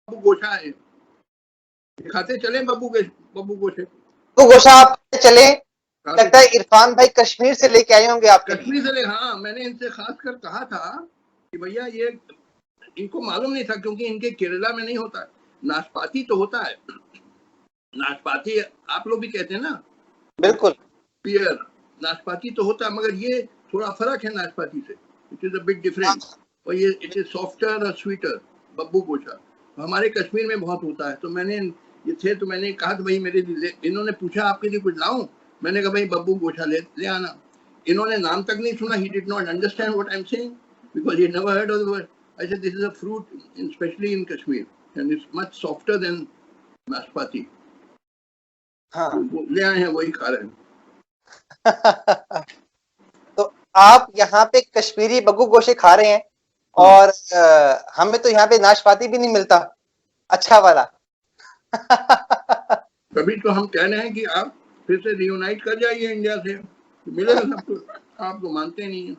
बब्बू गोशा है, दिखाते चले बब्बू गोशे। तो गोशा आप चले, लगता है इरफान भाई कश्मीर से लेके आए होंगे आपके लिए। कश्मीर से हाँ, मैंने इनसे खास कर कहा था कि भैया ये इनको मालूम नहीं था, क्योंकि इनके केरला में नहीं होता। नाशपाती तो होता है, नाशपाती आप लोग भी कहते हैं ना, बिल्कुल पियर, नाशपाती तो होता है, मगर ये थोड़ा फर्क है नाशपाती से, it is a big different. और ये इट इज सॉफ्टर और स्वीटर, बब्बू गोशा हमारे कश्मीर में बहुत होता है। तो मैंने ये थे, तो मैंने कहा तो भाई मेरे लिए, इन्होंने पूछा आपके लिए कुछ लाऊं, मैंने कहा भाई बब्बू गोशा ले आना। इन्होंने नाम तक नहीं सुना, he did not understand what I am saying because he never heard of the word. I said this is a fruit specially in Kashmir and it's much softer then नाशपाती। हाँ। ले आए हैं, वही खा रहे हैं। तो आप यहाँ पे कश्मीरी बग्गू गोशे खा रहे हैं और हमें तो यहाँ पे नाशपाती भी नहीं मिलता अच्छा वाला। तभी तो हम कह रहे हैं कि आप फिर से रियूनाइट कर जाइए इंडिया से, तो मिलेगा सब कुछ। आप तो मानते नहीं हैं।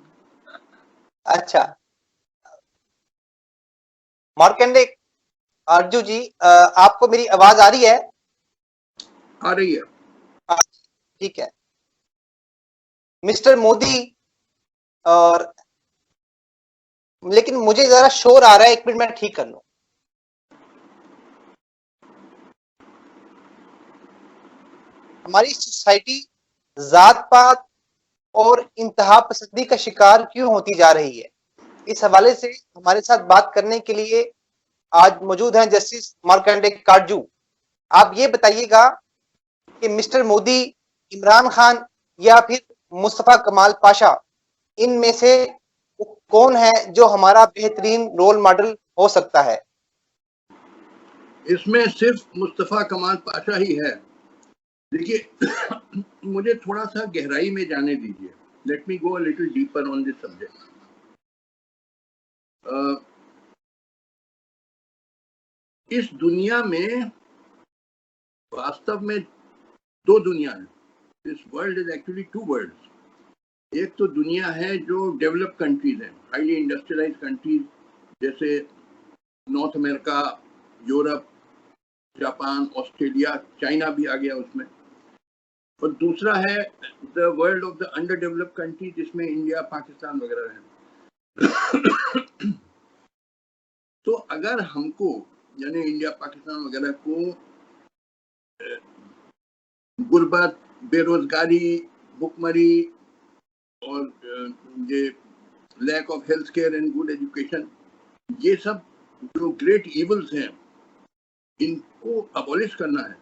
अच्छा मार्कंडे अर्जू जी, आपको मेरी आवाज आ रही है? आ रही है। ठीक है मिस्टर मोदी, और लेकिन मुझे जरा शोर आ रहा है, एक मिनट मैं ठीक कर लूं। हमारी सोसाइटी जात पात और इंतहा पसंदी का शिकार क्यों होती जा रही है, इस हवाले से हमारे साथ बात करने के लिए आज मौजूद हैं जस्टिस मार्कंडे काटजू। आप ये बताइएगा कि मिस्टर मोदी, इमरान खान या फिर मुस्तफा कमाल पाशा, इनमें से कौन है जो हमारा बेहतरीन रोल मॉडल हो सकता है? इसमें सिर्फ मुस्तफा कमाल पाशा ही है। देखिए मुझे थोड़ा सा गहराई में जाने दीजिए, let me go a little deeper on this subject. इस दुनिया में वास्तव में दो दुनिया है। This world is actually two worlds. एक तो दुनिया है जो डेवलप कंट्रीज है, हाईली इंडस्ट्रियलाइज कंट्रीज, जैसे North America, Europe, Japan, Australia, China भी आ गया उसमें। और दूसरा है the world of the under developed country, जिसमें इंडिया, पाकिस्तान वगैरह है। तो अगर हमको, यानी इंडिया पाकिस्तान वगैरह को, गुर्बत, बेरोजगारी, भुखमरी और ये lack of health care and good education, ये सब जो ग्रेट इवल्स हैं, इनको अबॉलिश करना है,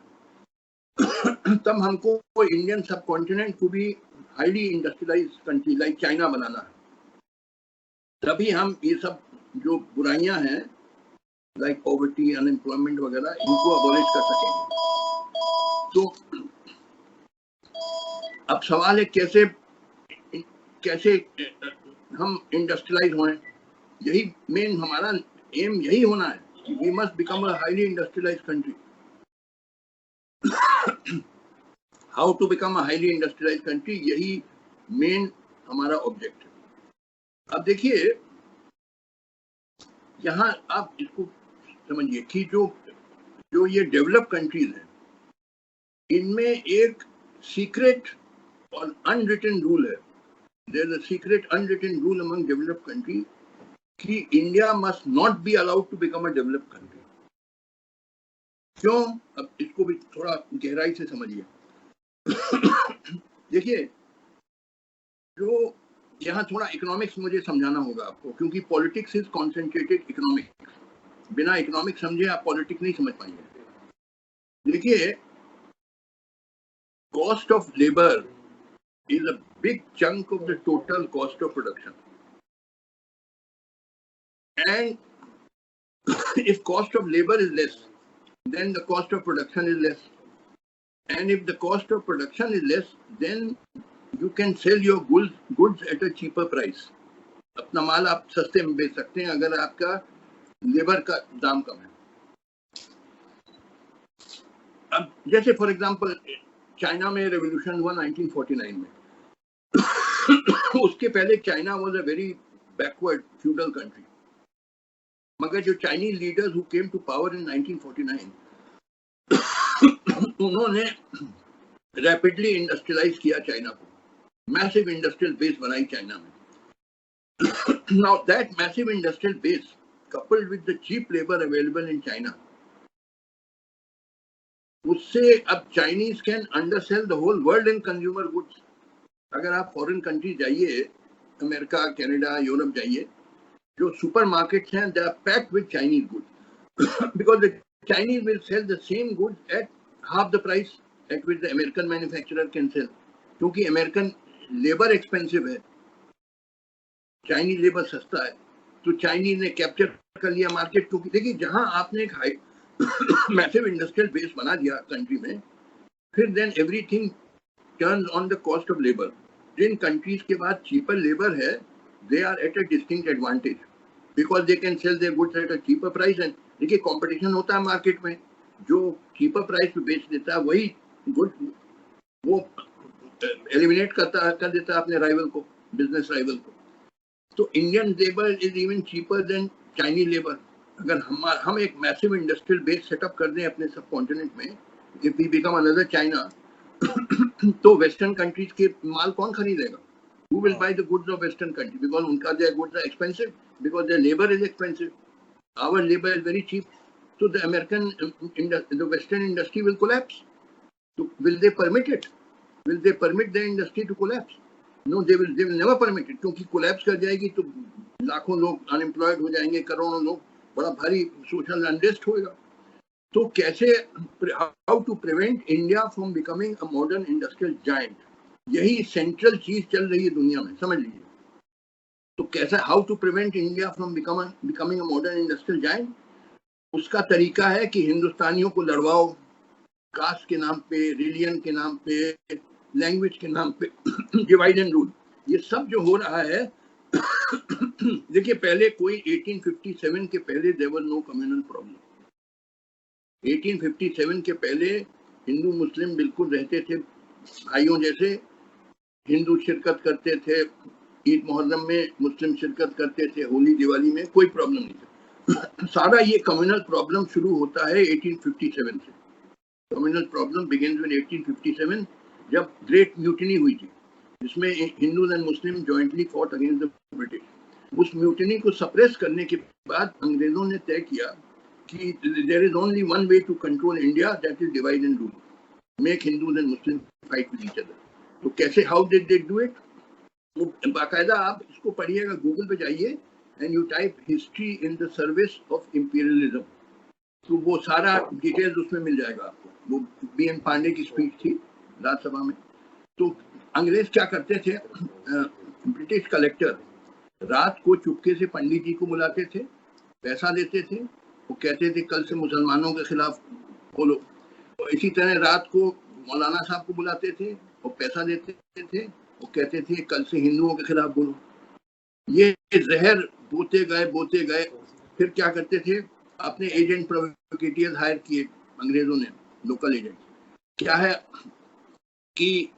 तब हमको इंडियन सब कॉन्टिनेंट को भी highly industrialise country like China बनाना है। तभी हम ये सब जो बुराइयां हैं लाइक पॉवर्टी, अनएम्प्लॉयमेंट वगैरह, इनको अबॉलिश कर सकेंगे। तो अब सवाल है कैसे कैसे हम इंडस्ट्रियलाइज हों। यही मेन हमारा एम यही होना है कि we must become a highly industrialise country. How to become a highly industrialise country, यही मेन हमारा ऑब्जेक्ट है। अब देखिए यहाँ आप इसको समझिए कि जो ये डेवलप कंट्रीज हैं, इनमें एक सीक्रेट और अनरिटन रूल है। There is a secret unwritten rule among developed country कि India must not be allowed to become a developed country. क्यों? अब इसको भी थोड़ा गहराई से समझिए। देखिए, जो यहाँ थोड़ा इकोनॉमिक्स मुझे समझाना होगा आपको, क्योंकि पॉलिटिक्स इज कॉन्सेंट्रेटेड इकोनॉमिक्स। बिना इकोनॉमिक्स समझे आप पॉलिटिक्स नहीं समझ पाएंगे। देखिए, cost of labour is a big chunk of the total cost of production. And if cost of labor is less, then the cost of production is less. And if the cost of production is less, then you can sell your goods at a cheaper price. अपना माल आप सस्ते में बेच सकते हैं अगर आपका labour का दाम कम है। अब जैसे फॉर एग्जांपल चाइना में रेवोल्यूशन हुआ 1949 में। उसके पहले China was a very backward feudal country. मगर जो Chinese leaders who came to power in 1949 उन्होंने रैपिडली इंडस्ट्रियलाइज किया चाइना को, मैसिव इंडस्ट्रियल बेस बनाई चाइना में। Now that massive industrial base coupled with the cheap labor available in China, उससे अब Chinese can undersell the whole world in consumer goods. अगर आप foreign country जाइए, America, Canada, Europe जाइए, जो super markets हैं they are packed with Chinese goods because the Chinese will sell the same goods at half the price at which the American manufacturer can sell, क्योंकि American labour expensive है, Chinese labour सस्ता है, तो Chinese ने capture कर लिया market. क्योंकि देखिए जहां आपने एक हाई मैसिव इंडस्ट्रियल बेस बना दिया कंट्री में, फिर then everything turns on the cost of labour. जिन कंट्रीज के पास चीपर लेबर है they are at a distinct advantage because they can sell their goods at a cheaper price. And देखिए competition होता है मार्केट में, जो चीपर प्राइस पे बेच देता है वही गुड वो एलिमिनेट कर देता है अपने राइवल को, बिजनेस राइवल को। तो Indian labour is even cheaper than Chinese labour. अगर हम एक मैसिव इंडस्ट्रियल बेस सेटअप कर दें अपने सब कॉन्टिनेंट में, if we become another China, तो वेस्टर्न कंट्रीज के माल कौन खरीदेगा? Who will buy the goods of Western country? Because उनका their goods are expensive, because their labor is expensive. Our labor is very cheap. So the the Western industry will collapse. So will they permit it? Will they permit their industry to collapse? No, they will never permit it. क्योंकि collapse कर जाएगी तो लाखों लोग unemployed हो जाएंगे, करोड़ों लोग, बड़ा भारी सोशल अनरेस्ट होएगा। तो कैसे, how to prevent India from becoming a modern industrial giant, यही सेंट्रल चीज चल रही है दुनिया में, समझ लीजिए। तो कैसा, how to prevent India from becoming a modern industrial giant, उसका तरीका है कि हिंदुस्तानियों को लड़वाओ, कास्ट के नाम पे, रिलीजन के नाम पे, लैंग्वेज के नाम पे, डिवाइड एंड रूल, ये सब जो हो रहा है। देखिए पहले कोई 1857 के पहले there was no communal problem. 1857 के पहले हिंदू मुस्लिम बिल्कुल रहते थे भाइयों जैसे, हिंदू शिरकत करते थे ईद मुहर्रम में, मुस्लिम शिरकत करते थे होली दिवाली में, कोई प्रॉब्लम नहीं था। सारा ये कम्युनल प्रॉब्लम शुरू होता है 1857 से। कम्युनल प्रॉब्लम बिगिंस विद 1857 जब ग्रेट म्यूटिनी हुई थी, जिसमें Hindus and Muslim jointly fought against the British. उस म्यूटिनी को सप्रेस करने के बाद अंग्रेजों ने तय किया कि there is only one way to control India, that is divide and rule, make Hindus and Muslim fight with each other. तो कैसे, how did they do it? बाकायदा आप इसको पढ़िएगा, गूगल पे जाइए and you type history in the service of imperialism, तो वो सारा डिटेल्स उसमें मिल जाएगा आपको। वो बी.एन. पांडे की स्पीच थी राज्यसभा में। तो अंग्रेज क्या करते थे, ब्रिटिश कलेक्टर रात को चुपके से पंडित जी को बुलाते थे, पैसा देते थे, वो कहते थे कल से मुसलमानों के खिलाफ बोलो। तो इसी तरह रात को मौलाना साहब को बुलाते थे, वो पैसा देते थे, वो कहते थे कल से हिंदुओं के खिलाफ बोलो। ये जहर बोते गए। फिर क्या करते थे, अपने एजेंट प्रोवोकेटर्स हायर किए अंग्रेजों ने, लोकल एजेंट। क्या है कि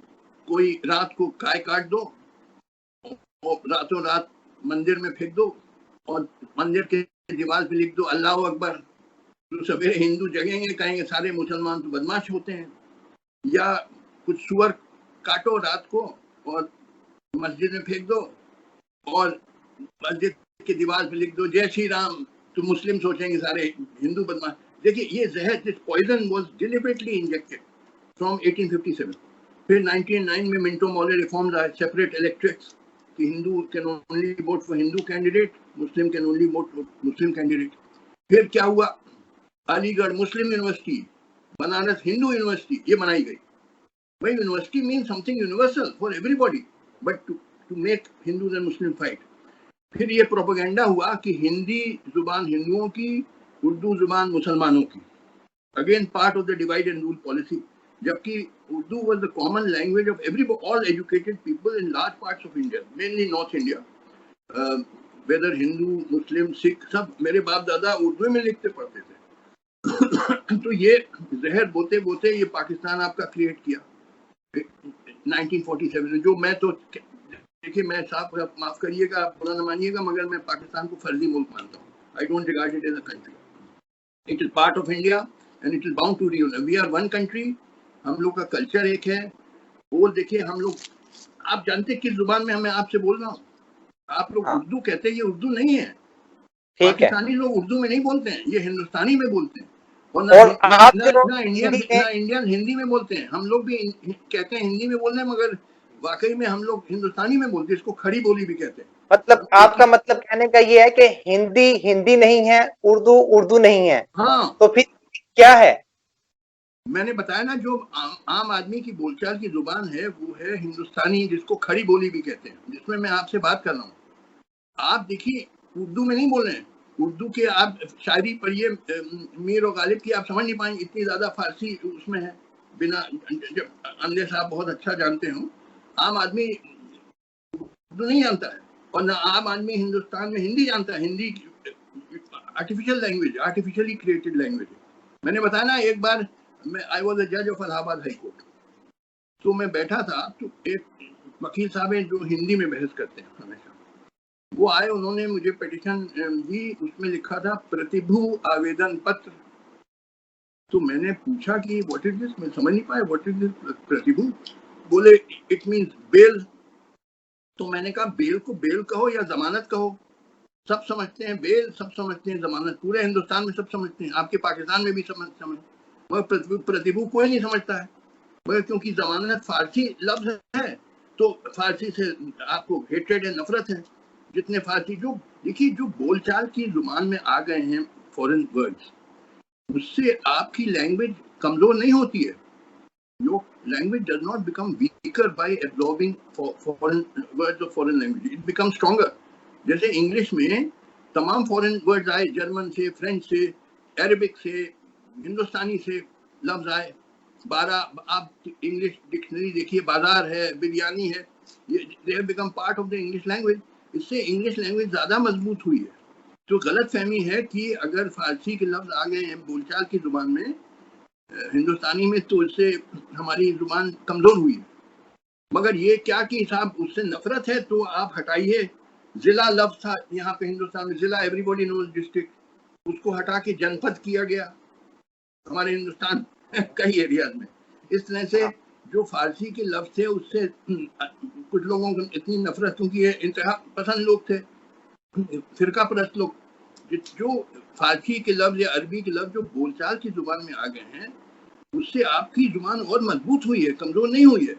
कोई रात को गाय काट दो और रातों रात मंदिर में फेंक दो और मंदिर के दीवार पे लिख दो अल्लाह अकबर, तो सवेरे हिंदू जगेंगे, कहेंगे सारे मुसलमान तो बदमाश होते हैं। या कुछ सुअर काटो रात को और मस्जिद में फेंक दो और मस्जिद के दीवार पे लिख दो जय श्री राम, तो मुस्लिम सोचेंगे सारे हिंदू बदमाश। देखिए ये जहर, this poison was deliberately injected from 1857। फिर 1909 में मिंटो मॉले रिफॉर्म्स आए, सेपरेट इलेक्टोरेट्स, कि Hindu can only vote for Hindu candidate, Muslim can only vote for Muslim candidate. फिर क्या हुआ, Aligarh Muslim university, Banaras Hindu university, ये बनाई गई। भाई university mean something universal for everybody, but to make Hindus and Muslim fight. फिर ये प्रोपेगेंडा हुआ कि हिंदी जुबान हिंदुओं की, उर्दू जुबान मुसलमानों की, again part of the divide and rule policy, जबकि Urdu was the common language of every all educated people in large parts of India, mainly North India, whether Hindu Muslim Sikh, सब मेरे बाप दादा उर्दू में लिखते पढ़ते थे। तो ये जहर बोते बोते ये पाकिस्तान आपका क्रिएट किया 1947 में। जो मैं तो देखिए, मैं साहब माफ करिएगा, आप बुरा न मानिएगा, मगर मैं पाकिस्तान को फर्जी मुल्क मानता हूँ। I don't regard it as a country. It is part of India and it is bound to reunite. We are one country. हम लोग का कल्चर एक है. वो देखिए हम लोग, आप जानते किस जुबान में मैं आपसे बोल रहा हूँ? आप लोग उर्दू कहते हैं, ये उर्दू नहीं है. पाकिस्तानी लोग उर्दू में नहीं बोलते हैं, ये हिंदुस्तानी में बोलते हैं. और ना इंडियन हिंदी में बोलते हैं. हम लोग भी कहते हैं हिंदी में बोल रहे हैं, मगर वाकई में हम लोग हिंदुस्तानी में बोलते हैं. इसको खड़ी बोली भी कहते हैं. मतलब आपका मतलब कहने का ये है कि हिंदी हिंदी नहीं है, उर्दू उर्दू नहीं है. हाँ, तो फिर क्या है? मैंने बताया ना, जो आम आदमी की बोलचाल की जुबान है वो है हिंदुस्तानी, जिसको खड़ी बोली भी कहते हैं, जिसमें मैं आपसे बात कर रहा हूँ. आप देखिए उर्दू में नहीं बोल रहे हैं. उर्दू के आप शायरी पढ़िए मीर और गालिब की, आप समझ नहीं पाएंगे, इतनी ज्यादा फारसी उसमें है. बिना अनलेस आप बहुत अच्छा जानते हो, आम आदमी उर्दू नहीं जानता है. और ना आम आदमी हिंदुस्तान में हिंदी जानता है. Hindi artificial language, artificially created language. मैंने बताया ना, एक बार आई वॉज अ जज ऑफ इलाहाबाद हाई कोर्ट. तो मैं बैठा था, तो एक वकील साहब हैं जो हिंदी में बहस करते हैं हमेशा. वो आए, उन्होंने मुझे पिटीशन दी. उसमें लिखा था प्रतिभू आवेदन पत्र. तो मैंने पूछा कि व्हाट इज दिस. मैं समझ नहीं पाया व्हाट इज दिस प्रतिभू. बोले इट मीन्स बेल. तो मैंने कहा बेल को बेल कहो या जमानत कहो. सब समझते हैं बेल, सब समझते हैं जमानत. पूरे हिंदुस्तान में सब समझते हैं, आपके पाकिस्तान में भी समझ. मगर प्रतिभू कोई नहीं समझता है. मगर क्योंकि जमानत फारसी लफ्ज है, तो फारसी से आपको हेट्रेड है, नफरत है. जितने फारसी जो देखिए जो बोलचाल की जुबान में आ गए हैं फॉरेन वर्ड्स, उससे आपकी लैंग्वेज कमजोर नहीं होती है. Your language does not become weaker by absorbing foreign words of foreign language. It becomes stronger. जैसे इंग्लिश में तमाम फॉरेन वर्ड्स आए, जर्मन से, फ्रेंच से, अरबिक से, हिंदुस्तानी से लफ्ज आए. 12 आप इंग्लिश डिक्शनरी देखिए, बाजार है, बिरयानी है, they have become part of the English language. इससे इंग्लिश लैंग्वेज ज्यादा मजबूत हुई है. तो गलत फहमी है कि अगर फारसी के लफ्ज आ गए हैं बोलचाल की जुबान में हिंदुस्तानी में, तो इससे हमारी जुबान कमजोर हुई है. मगर ये क्या कि साहब उससे नफरत है, तो आप हटाइए. जिला लफ्ज था यहाँ पे हिंदुस्तान में, जिला एवरीबॉडी नोज डिस्ट्रिक्ट, उसको हटा के जनपद किया गया हमारे हिंदुस्तान कई एरियाज में. इस तरह से जो फारसी के लफ्ज थे उससे कुछ लोगों को इतनी नफरत, क्योंकि ये इंतहा पसंद लोग थे, फिरका परस्त लोग, जो फारसी के लफ्ज या अरबी के लफ्ज जो बोलचाल की जुबान में आ गए हैं, उससे आपकी जुबान और मजबूत हुई है, कमजोर नहीं हुई है.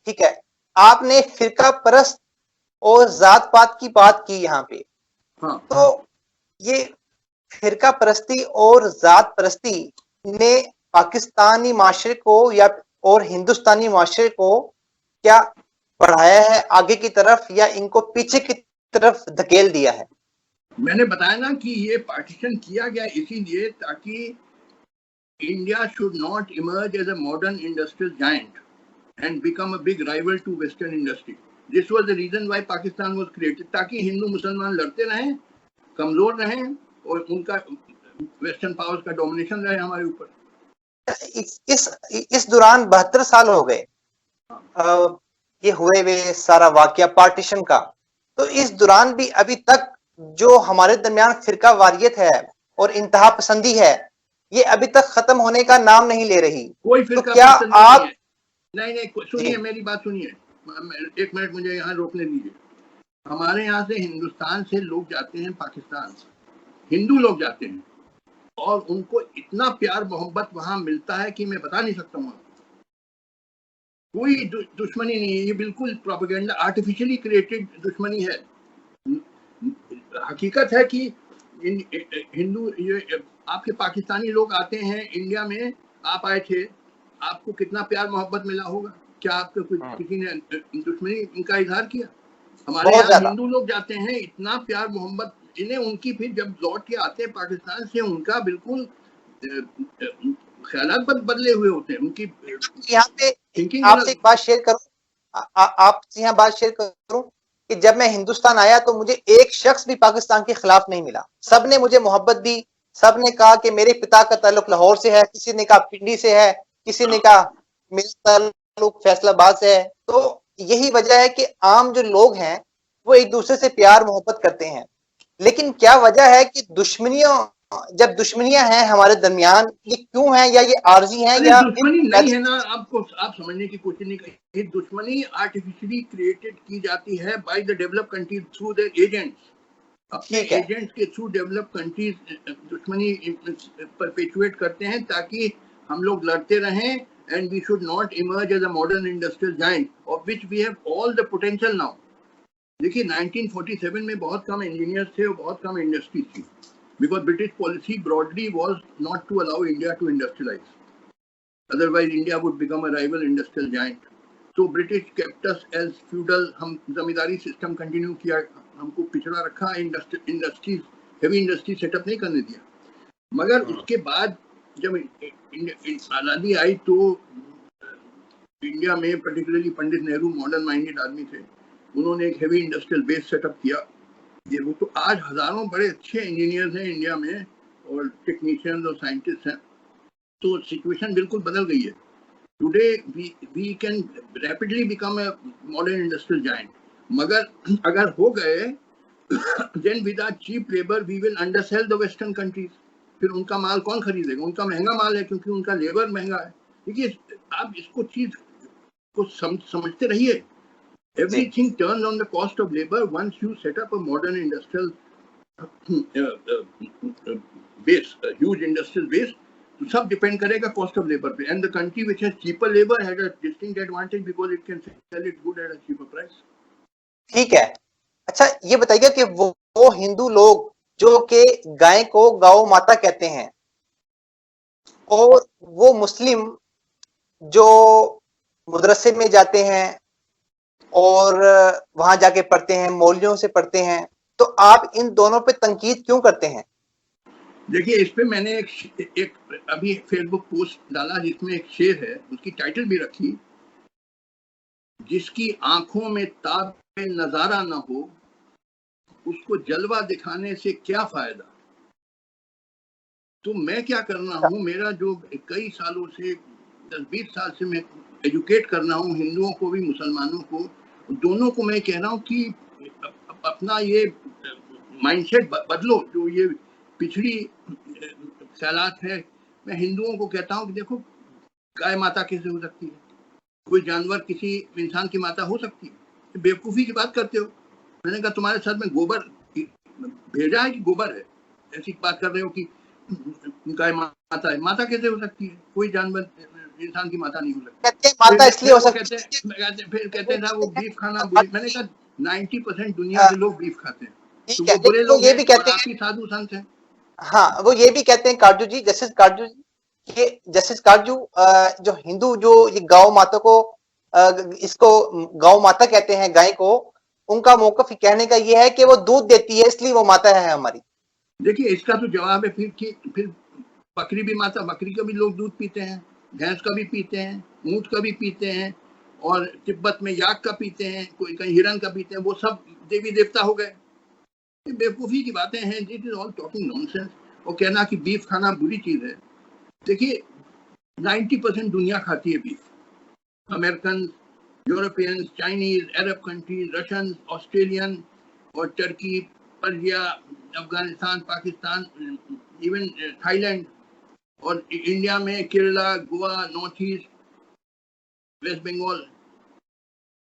ठीक है, आपने फिरका परस्त और जात पात की बात की यहाँ पे. हाँ. तो ये फिरका परस्ती और जात परस्ती ने पाकिस्तानी माशरे को या और हिंदुस्तानी माशरे को क्या बढ़ाया है आगे की तरफ, या इनको पीछे की तरफ धकेल दिया है? मैंने बताया ना कि ये पार्टीशन किया गया इसीलिए ताकि India should not emerge as a modern industrial giant and become a big rival to western industry. This was the reason why Pakistan was created, ताकि हिंदू मुसलमान लड़ते रहें, कमजोर रहें, और उनका वेस्टर्न पावर्स का डोमिनेशन रहे हमारे ऊपर. इस दौरान 72 साल हो गए ये हुए वे सारा वाकया पार्टीशन का. तो इस दौरान भी अभी तक जो हमारे दरमियान फिरका वारियत है और इंतहा पसंदी है, ये अभी तक खत्म होने का नाम नहीं ले रही. कोई फिरका तो क्या आप नहीं सुनिए, मेरी बात सुनिए, एक मिनट मुझे यहाँ रोकने दीजिए. हमारे यहाँ से हिंदुस्तान से लोग जाते हैं पाकिस्तान, हिंदू लोग जाते हैं, और उनको इतना प्यार मोहब्बत वहां मिलता है कि मैं बता नहीं सकता हूँ. कोई दुश्मनी नहीं है, ये बिल्कुल प्रोपेगेंडा, आर्टिफिशियली क्रिएटेड दुश्मनी है. हकीकत है कि हिंदू, ये आपके पाकिस्तानी लोग आते हैं इंडिया में, आप आए थे, आपको कितना प्यार मोहब्बत मिला होगा. क्या आपको किसी ने दुश्मनी इनका इजहार किया? हमारे यहाँ हिंदू लोग जाते हैं, इतना प्यार मोहब्बत इन्हें, उनकी फिर जब लौट के आते हैं पाकिस्तान से, उनका बिल्कुल ख्यालात बदले हुए होते हैं. उनकी यहाँ पे आपसे एक बात शेयर करूं, आपसे यहाँ बात शेयर करूं कि जब मैं हिंदुस्तान आया तो मुझे एक शख्स भी पाकिस्तान के खिलाफ नहीं मिला. सबने मुझे मोहब्बत दी, सबने कहा कि मेरे पिता का ताल्लुक लाहौर से है, किसी ने कहा पिंडी से है, किसी ने कहा मेरा ताल्लुक फैसलाबाद से है. तो यही वजह है कि आम जो लोग हैं वो एक दूसरे से प्यार मोहब्बत करते हैं. लेकिन क्या वजह है कि जब दुश्मनियां हैं हमारे दरमियान, ये क्यों है, या ये आर्जी हैं, अरे या दुश्मनी नहीं है ना, आपको आप समझने की कोशिश नहीं करें। ये दुश्मनी आर्टिफिशियली क्रिएटेड की जाती है by the develop countries through their agents. अपने ठीक है, एजेंट्स के थ्रू डेवलप कंट्रीज दुश्मनी परपेचुएट करते हैं ताकि हम लोग लड़ते रहें, and we should not emerge as a modern industrial giant of which we have all the potential now. देखिए 1947 में बहुत कम इंजीनियर्स थे और बहुत कम इंडस्ट्रीज थी, because British policy broadly was not to allow India to industrialise, otherwise India would become a rival industrial giant. So British kept us as feudal, हम जमींदारी सिस्टम कंटिन्यू किया, हमको पिछड़ा रखा, इंडस्ट्रीज हेवी इंडस्ट्री सेटअप नहीं करने दिया। मगर उसके बाद जब आज़ादी आई तो इंडिया में particularly Pandit Nehru modern minded आदमी थे, उन्होंने एक हेवी इंडस्ट्रियल बेस सेटअप किया। ये वो तो आज हजारों बड़े अच्छे इंजीनियर्स हैं इंडिया में और टेक्नीशियंस और साइंटिस्ट हैं, तो सिचुएशन बिल्कुल बदल गई है। Today we can rapidly become a modern industrial giant, मगर अगर हो गए then with cheap labour we will undersell the western countries. फिर उनका माल कौन खरीदेगा? उनका महंगा माल है क्योंकि उनका लेबर महंगा है। देखिए आप इसको चीज को समझते रहिए। Everything turns on the cost of labor. Once you set up a modern industrial base, a huge industrial base, तो सब डिपेंड करेगा कॉस्ट ऑफ लेबर पे, and the country which has cheaper labour has a distinct advantage because it can sell it good at a cheaper price. ठीक है। अच्छा ये बताइएगा कि वो हिंदू लोग जो कि गाय को गौ माता कहते हैं, और वो मुस्लिम जो मदरसे में जाते हैं और वहां जाके पढ़ते हैं, मौलवियों से पढ़ते हैं, तो आप इन दोनों पे तनकीद क्यों करते हैं? देखिए इस पे मैंने एक अभी फेसबुक पोस्ट डाला जिसमें एक शेर है, उसकी टाइटल भी रखी, जिसकी आंखों में ताब नजारा न हो उसको जलवा दिखाने से क्या फायदा। तो मैं क्या कर रहा हूँ, मेरा जो कई सालों से 10-20 साल से मैं एजुकेट कर रहा हूँ हिंदुओं को भी मुसलमानों को, दोनों को मैं कह रहा हूँ कि अपना ये माइंडसेट बदलो। जो ये पिछड़ी ख्यालात है, मैं हिंदुओं को कहता हूँ कि देखो गाय माता कैसे हो सकती है, कोई जानवर किसी इंसान की माता हो सकती है? बेवकूफ़ी की बात करते हो। मैंने कहा तुम्हारे साथ में गोबर भेजा है कि गोबर है, ऐसी बात कर रहे हो कि गाय माता है। माता कैसे हो सकती है? कोई जानवर इंसान की माता नहीं हो सकती। कहते हैं माता इसलिए हो सकती है, फिर कहते हैं वो बीफ खाना बुरी। मैंने कहा 90% दुनिया के लोग बीफ खाते हैं, तो ठीक है, वो बुरे लेकिन वो लोग ये हैं भी और कहते आप हैं, ही साधु संत हैं। हाँ वो ये भी कहते हैं काटजू जी, जस्टिस काटजू जी, कि जस्टिस काटजू जो हिंदू जो ये गौ माता को इसको गौ माता कहते हैं गाय को, उनका मौकफ कहने का ये है कि वो दूध देती है इसलिए वो माता है हमारी। देखिए इसका तो जवाब है फिर कि फिर बकरी भी माता, बकरी का भी लोग दूध पीते हैं, भैंस का भी पीते हैं, ऊंट का भी पीते हैं, और तिब्बत में याक का पीते हैं, कोई कहीं हिरन का पीते हैं, वो सब देवी देवता हो गए। ये बेवकूफ़ी की बातें हैं, this is all talking nonsense. और कहना कि बीफ खाना बुरी चीज़ है, देखिए 90% दुनिया खाती है beef, American, Europeans, Chinese, Arab countries, Russian, Australian और Turkey, Persia, Afghanistan, Pakistan, even Thailand, और इंडिया में Kerala, Goa, North East, West Bengal,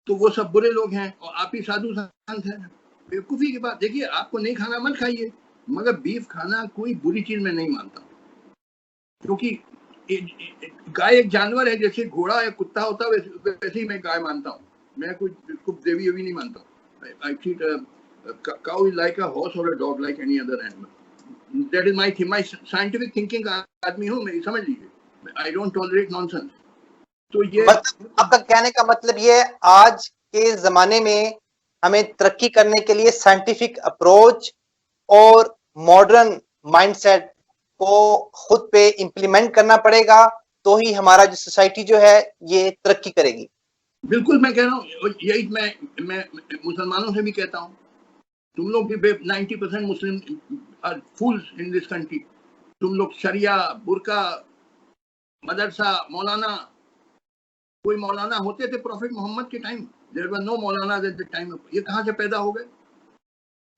तो वो सब बुरे लोग हैं और आप ही साधु संत हैं। बेवकूफ़ी की बात। देखिए आपको नहीं खाना मत खाइए, मगर बीफ खाना कोई बुरी चीज मैं नहीं मानता, क्योंकि गाय एक जानवर है, जैसे घोड़ा या कुत्ता होता है वैसे ही मैं गाय मानता हूँ। मैं कोई देवी वेवी नहीं मानता हूँ। I treat a cow is like a horse or a dog like any other animal. That is my scientific thinking का आदमी हूँ मैं, समझ लीजिए। I don't tolerate nonsense. तो ये मतलब आपका कहने का मतलब ये है, आज के जमाने में हमें तरक्की करने के लिए साइंटिफिक अप्रोच और मॉडर्न माइंडसेट को खुद पे इंप्लीमेंट करना पड़ेगा, तो ही हमारा जो सोसाइटी जो है ये तरक्की करेगी। बिल्कुल मैं कह रहा हूँ, यही मैं मुसलमानों से भी कहता हूँ, तुम लोग भी 90% Muslim are fools in this country. तुम लोग शरिया, बुरका, मदरसा, मौलाना, कोई मौलाना होते थे प्रॉफिट मोहम्मद के time? There were no Maulana at the time. ये कहाँ से पैदा हो गए?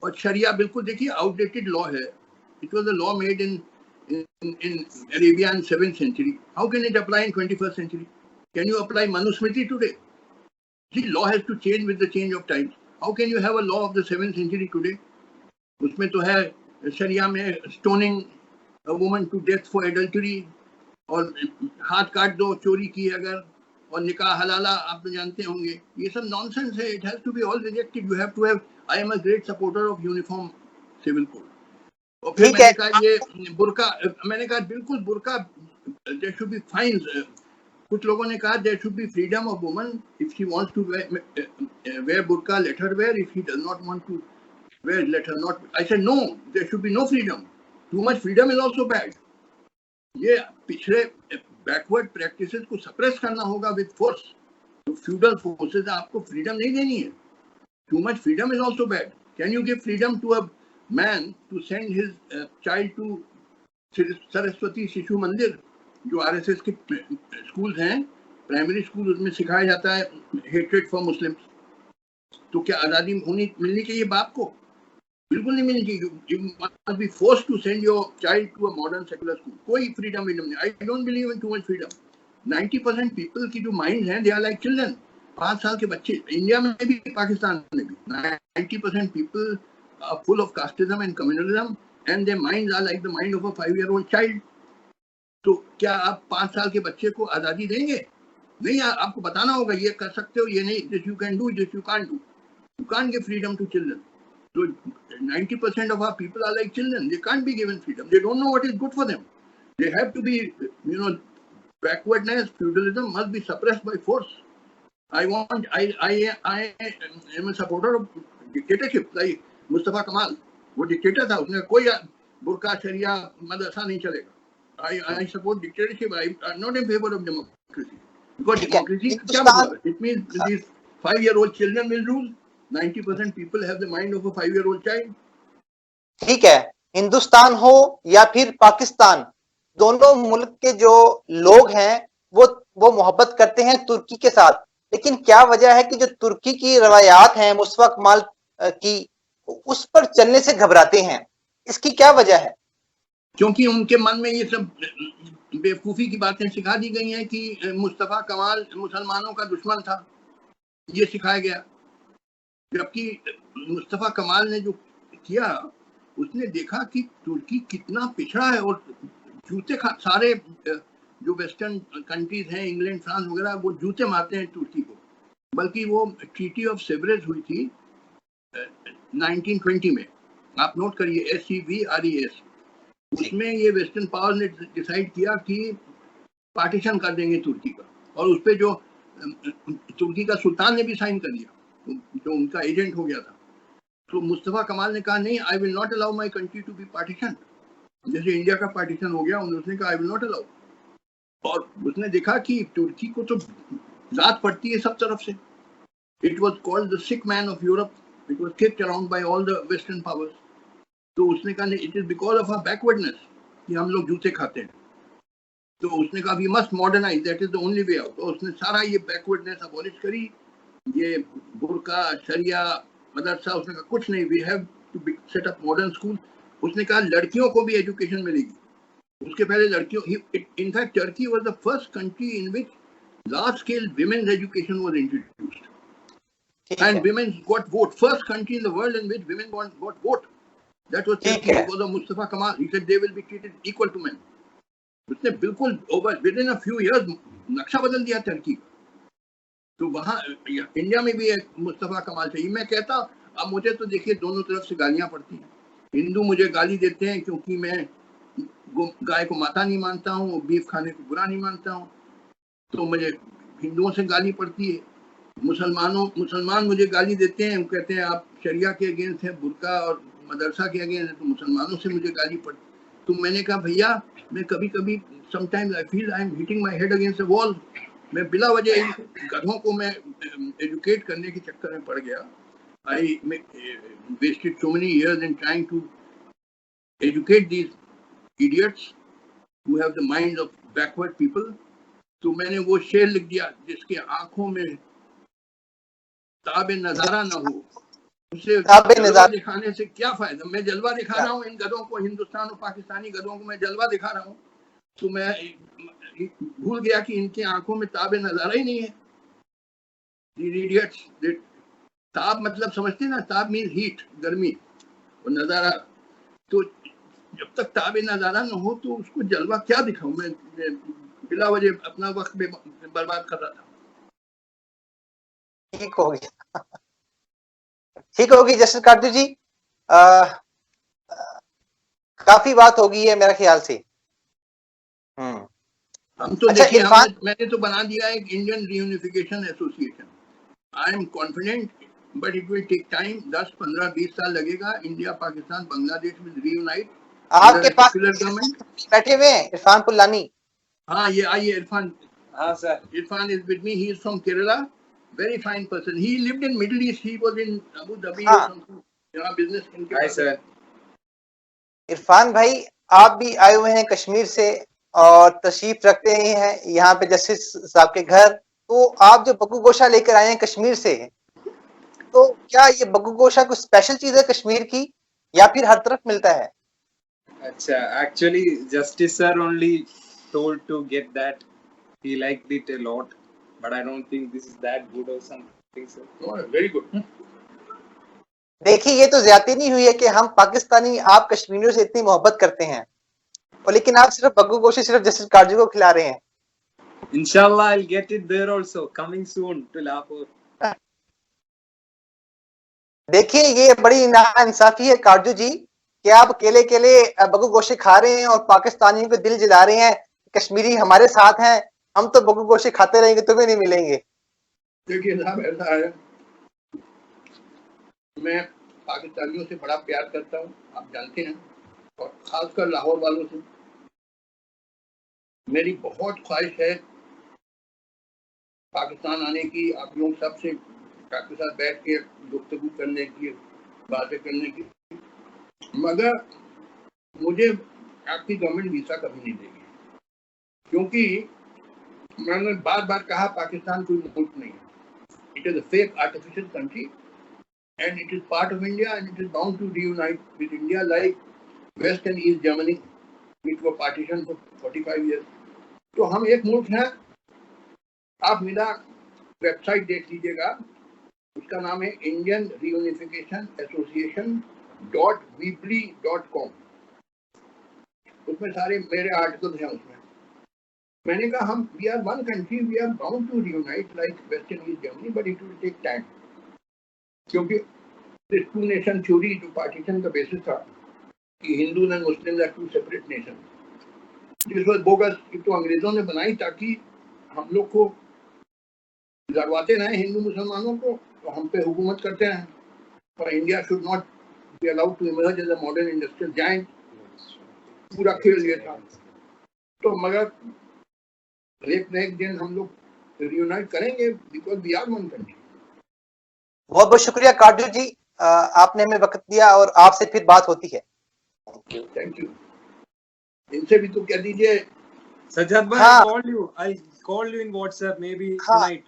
और शरिया बिल्कुल देखिए आउटडेटेड लॉ है. It was a law made in Arabia in 7th century. How can it apply in 21st century? Can you apply Manusmriti today? The law has to change with the change of times. How can you have a law of the 7th century today? उसमें तो है शरिया में stoning a woman to death for adultery, और हाथ काट दो चोरी की अगर, और निकाह हलाला आप तो जानते होंगे. ये सब नॉनसेंस है. It has to be all rejected. You have to have. I am a great supporter of uniform civil code. और फिर ठीक मैंने है. कहा ये बुर्का, मैंने कहा बिल्कुल बुर्का, देयर शुड बी फाइन्स. कुछ लोगों ने कहा there should be freedom of woman. If she wants to wear burqa, let her wear. If she does not want to wear, let her not. I said no, there should be no freedom. Too much freedom is also bad. ये पिछले backward practices को suppress करना होगा with force. तो feudal forces आपको freedom नहीं देनी है. Too much freedom is also bad. Can you give freedom to a man to send his child to Saraswati Shishu मंदिर, जो आरएसएस के स्कूल्स हैं, प्राइमरी स्कूल, उसमें सिखाया जाता है हेट्रेड फॉर मुस्लिम्स. तो क्या आजादी मिलनी चाहिए बाप को? बिल्कुल नहीं मिलनी चाहिए. You must be forced to send your child to a modern secular school. कोई फ्रीडम नहीं. I don't believe in too much freedom. 90% people की जो माइंड है, दे आर लाइक चिल्ड्रन. 5 साल के बच्चे, इंडिया में भी पाकिस्तान में भी 90% people are full of casteism and communalism and their minds are like the mind of a 5-year-old child. तो क्या आप 5 साल के बच्चे को आजादी देंगे? नहीं. आपको बताना होगा ये कर सकते हो, ये नहीं. This you can do, this you can't do. You can't give freedom to children. So 90% of our people are like children. They can't be given freedom. They don't know what is good for them. They have to be, backwardness, feudalism must be suppressed by force. I am a supporter of dictatorship, like Mustafa Kamal. वो dictator था. उसने कोई बुर्का शरिया मदरसा नहीं चलेगा. I support dictatorship. I'm not in favor of democracy. Because democracy क्या मतलब है? It means these 5-year-old children will rule. 90% people have the mind of a 5-year-old child. ठीक है. हिंदुस्तान हो या फिर पाकिस्तान, दोनों मुल्क के जो लोग हैं वो मोहब्बत करते हैं तुर्की के साथ. लेकिन क्या वजह है कि जो तुर्की की रवायात हैं मुस्तफा कमाल की, उस पर चलने से घबराते हैं? इसकी क्या वजह है? क्योंकि उनके मन में ये सब बेवकूफी की बातें सिखा दी गई हैं कि मुस्तफा कमाल मुसलमानों का दुश्मन था. ये सिखाया गया. जबकि मुस्तफा कमाल ने जो किया, उसने देखा कि तुर्की कितना पिछड़ा है. और जूते सारे जो वेस्टर्न कंट्रीज हैं, इंग्लैंड, फ्रांस वगैरह, वो जूते मारते हैं तुर्की को. बल्कि वो ट्रीटी ऑफ सेवरेज हुई थी 1920 में. आप नोट करिए, SEVRES. उसमें ये वेस्टर्न पावर ने डिसाइड किया कि पार्टीशन कर देंगे तुर्की का. और उस पर जो तुर्की का सुल्तान ने भी साइन कर दिया, जो उनका एजेंट हो गया था. तो मुस्तफा कमाल ने कहा नहीं, I will not allow my country to be partition. जैसे इंडिया का पार्टीशन हो गया, उसने कहा आई विल नॉट अलाउ. और उसने देखा कि तुर्की को तो जात पड़ती है सब तरफ से. It was called the sick man of Europe. It was kicked around by all the western powers. तो उसने कहा it is because of our backwardness कि हम लोग जूते खाते हैं. तो उसने कहा we must modernise, that is the only way out. तो उसने सारा ये बैकवर्डनेस अबॉलिश करी. ये बुर्का शरिया मदरसा, उसने कहा कुछ नहीं, we have to set up modern school. उसने कहा लड़कियों को भी एजुकेशन मिलेगी. उसके पहले लड़कियों, in fact Turkey was the first country in which large scale women's education was introduced and women got vote. First country in the world in which women got vote. That was Turkey because of Mustafa Kemal. He said they will be treated equal to men. उसने बिल्कुल over within a few years नक्शा बदल दिया Turkey का. तो वहाँ India में भी एक मुस्तफा कमाल चाहिए. मैं कहता, अब मुझे तो देखिए दोनों तरफ से गालियां पड़ती हैं. हिंदू मुझे गाली देते हैं क्योंकि मैं गाय को माता नहीं मानता हूँ, बीफ खाने को बुरा नहीं मानता हूँ, तो मुझे हिंदुओं से गाली पड़ती है. मुसलमान मुझे गाली देते हैं, कहते हैं आप शरिया के अगेंस्ट हैं, बुर्का और मदरसा के अगेंस्ट है, तो मुसलमानों से मुझे गाली पड़ती. तो मैंने कहा भैया, मैं कभी कभी sometimes I feel I am hitting my head against a wall. मैं बिला वजह गधों को मैं एजुकेट करने के चक्कर में पड़ गया. I wasted so many years in trying to educate these idiots who have the mind of backward people. तो मैंने वो शेर लिख दिया, जिसके आंखों में ताबे नजारा न हो उससे ताबे जलवा नज़ार दिखाने से क्या फायदा? मैं जलवा दिखा रहा हूँ इन गधों को, हिंदुस्तान और पाकिस्तानी गधों को मैं जलवा दिखा रहा हूँ, तो मैं भूल गया कि इनकी आंखों में ताबे नजारा ही नहीं है। इडियट्स। ताप मतलब समझते ना, ताप मीन हीट, गर्मी, और नजारा। तो जब तक ताबे नजारा न हो तो उसको जलवा क्या दिखाऊं मैं बिला वजह अपना वक्त बर्बाद कर रहा था। ठीक होगी, ठीक होगी जस्टिस काटजू जी। काफी बात होगी है मेरा ख्याल से। हम तो अच्छा देखिए, इरफान, मैंने तो बना दिया एक Indian reunification association. I am confident but it will take time. 10, 15, 20 साल लगेगा। India, Pakistan, Bangladesh will reunite under आपके अ पास सेक्युलर गवर्नमेंट। बैठे हुए हैं इरफान पुल्लानी। हाँ, ये आइए इरफान। हाँ sir. Irfan is with me. He is from Kerala. Very fine person. He lived in Middle East. He was in Abu Dhabi or हाँ something. business in hi sir. Irfan भाई, आप भी आए हुए हैं कश्मीर से और तशरीफ रखते हैं यहाँ पे जस्टिस साहब के घर। तो आप जो बग्गू गोशा लेकर आए हैं कश्मीर से, तो क्या ये बग्गू गोशा कुछ स्पेशल चीज है कश्मीर की, या फिर हर तरफ मिलता है? अच्छा, actually Justice sir only told to get that. He liked it a lot, but I don't think this is that good or something, sir. Oh, very good. देखिए, ये तो ज्यादती नहीं हुई है कि हम पाकिस्तानी आप कश्मीरियों से इतनी मोहब्बत करते हैं और लेकिन आप सिर्फ बग्गू गोशे सिर्फ जस्टिस काटजू को खिला रहे हैं। Inshallah, I'll get it there also. Coming soon to Lahore. देखिए, ये बड़ी नाइंसाफी है काटजू जी कि आप अकेले अकेले बग्गू गोशे खा रहे हैं और पाकिस्तानियों के दिल जला रहे हैं। कश्मीरी हमारे साथ हैं, हम तो बग्गू गोशे खाते रहेंगे, तुम्हें नहीं मिलेंगे। देखिए साहब, ऐसा है, मैं पाकिस्तानियों से बड़ा प्यार करता हूँ, आप जानते हैं, और खासकर लाहौर वालों से मेरी बहुत ख्वाहिश है पाकिस्तान आने की, आप लोग सबसे आपके साथ बैठ के गुफ्तगू करने की, बातें करने की, मगर मुझे आपकी गवर्नमेंट वीजा कभी नहीं देगी, क्योंकि मैंने बार बार कहा पाकिस्तान कोई मुल्क नहीं है। It is a fake artificial country and it is part of India and it is bound to reunite with India like West and East Germany, which were partitioned for 45 years. तो हम एक मुल्क हैं। आप मेरा वेबसाइट देख लीजिएगा, उसका नाम है इंडियन रीयूनिफिकेशन एसोसिएशन .weebly.com। उसमें सारे मेरे आर्टिकल्स हैं। उसमें मैंने कहा हम we are one country, we are bound to reunite like west and east Germany, but it will take time, क्योंकि टू नेशन थ्योरी जो पार्टीशन का बेसिस था कि Hindu and Muslim are two separate nation, this was bogus. तो अंग्रेजों ने बनाई ताकि हम लोग को लड़वाते रहे हिंदू मुसलमानों को, तो हम पे हुकूमत करते हैं, और India should not be allowed to emerge as a modern industrial giant. पूरा खेल ये था। तो मगर एक न एक दिन हम लोग रियूनाइट करेंगे because we are one country. बहुत बहुत शुक्रिया काटजू जी, आपने हमें वक्त दिया और आपसे फिर बात होती है। Thank you. इनसे भी तो कह दीजिए। Sajjad bhai, हाँ, I'll call you in WhatsApp maybe हाँ, tonight.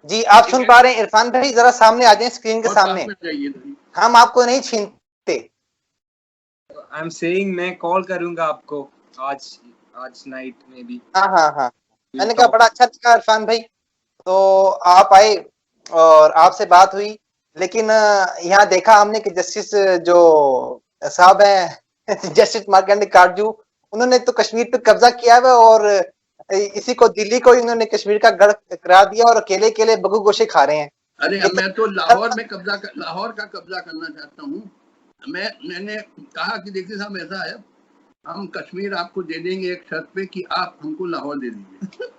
जी आप सुन पा रहे हैं इरफान भाई, जरा सामने आ जाएं स्क्रीन के और सामने, पास में जाइए। हम आपको नहीं छीनते। I'm saying मैं कॉल करूंगा आपको आज नाइट में भी। हाँ हाँ हाँ, मैंने कहा बड़ा अच्छा लगा इरफान भाई, तो आप आए और आपसे बात हुई, लेकिन यहाँ देखा हमने कि जस्टिस जो साहब हैं जस्टिस मार्कंडे काटजू, उन्होंने तो कश्मीर पे कब्जा किया हुआ और इसी को दिल्ली को इन्होंने कश्मीर का गढ़ करार दिया और अकेले अकेले बग्गू गोशे खा रहे हैं। अरे मैं तो लाहौर का कब्जा करना चाहता हूँ। मैंने कहा कि देखिए साहब, ऐसा है, हम कश्मीर आपको दे देंगे एक शर्त पे कि आप हमको लाहौर दे दीजिए।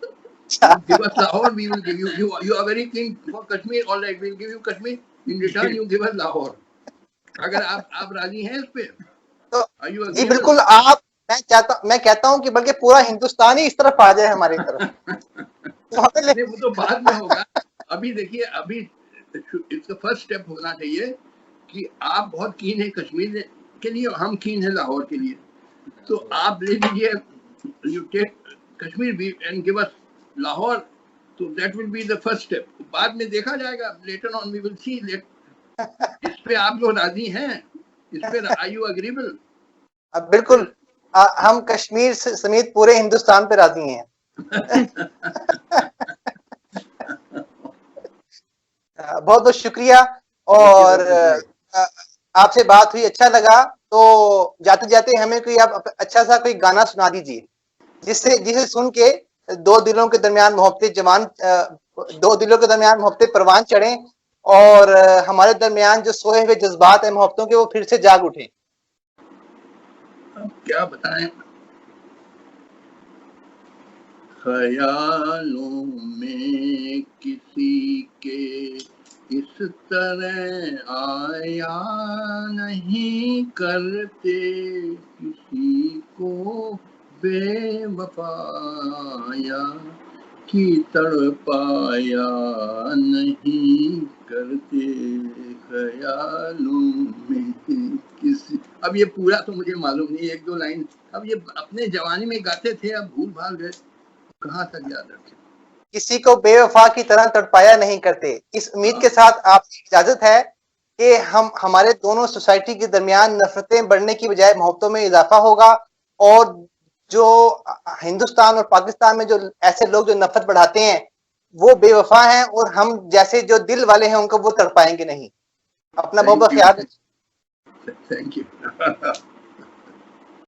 give us Lahore, we will give you. You are very keen for Kashmir. All right, we'll give you Kashmir. In return, you give us Lahore. अगर आप राजी हैं इस पे, तो are you जी agreeable? बिल्कुल, आप मैं कहता हूँ कि बल्कि पूरा हिंदुस्तान ही इस तरफ आ जाए हमारी तरफ। नहीं, वो तो बाद में होगा। अभी देखिए, अभी इसका फर्स्ट स्टेप होना चाहिए कि आप बहुत कीन है कश्मीर के लिए और हम कीन है लाहौर के लिए, तो आप ले लीजिए, यू टेक कश्मीर भी एंड गिव अस लाहौर तो that will be the first step. बाद में देखा जाएगा, later on we will see. इस पे आप लोग राजी हैं? इस पे आर यू एग्रीबल? बिल्कुल, हम कश्मीर समेत पूरे हिंदुस्तान पे राजी हैं। बहुत बहुत शुक्रिया। और आपसे बात हुई, अच्छा लगा। तो जाते जाते हमें कोई आप अच्छा सा कोई गाना सुना दीजिए, जिसे सुन के दो दिलों के दरमियान मोहब्बतें परवान चढ़े और हमारे दरमियान जो सोए हुए जज्बात है मोहब्बतों के, वो फिर से जाग उठे। क्या बताएं, ख्यालों में किसी के इस तरह आया नहीं करते, किसी को बेवफाया कि तड़पाया नहीं करते, ख्यालों में किसी। अब ये पूरा तो मुझे मालूम नहीं, एक दो लाइन। अब ये अपने जवानी में गाते थे, अब भूल भाल गए, कहाँ तक याद रखे। किसी को बेवफा की तरह तड़पाया नहीं करते। इस उम्मीद के साथ आपकी इजाजत है कि हमारे दोनों सोसाइटी के दरमियान नफरतें बढ़ने की बजाय मोहब्बतों में इजाफा होगा, और जो हिंदुस्तान और पाकिस्तान में जो ऐसे लोग जो नफरत बढ़ाते हैं वो बेवफा हैं, और हम जैसे जो दिल वाले हैं उनको वो तड़पाएंगे नहीं। अपना बहुत बहुत ख्याल रखिए। Thank you.